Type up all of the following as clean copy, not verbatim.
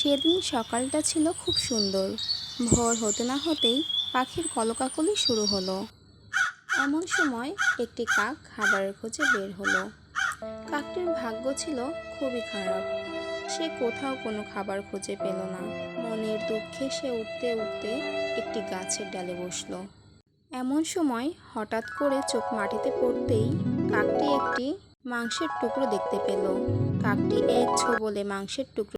সেদিন সকালটা ছিল খুব সুন্দর। ভোর হতে না হতেই পাখির কলকাকলি শুরু হলো। এমন সময় একটি কাক খাবারের খোঁজে বের হলো। কাকটির ভাগ্য ছিল খুবই খারাপ। সে কোথাও কোনো খাবার খুঁজে পেল না। মনের দুঃখে সে উঠতে উঠতে একটি গাছের ডালে বসলো। এমন সময় হঠাৎ করে চোখ মাটিতে পড়তেই কাকটি একটি মাংসের টুকরো দেখতে পেল। কাকটি এক ছোবলে মাংসের টুকরো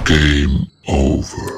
Game over.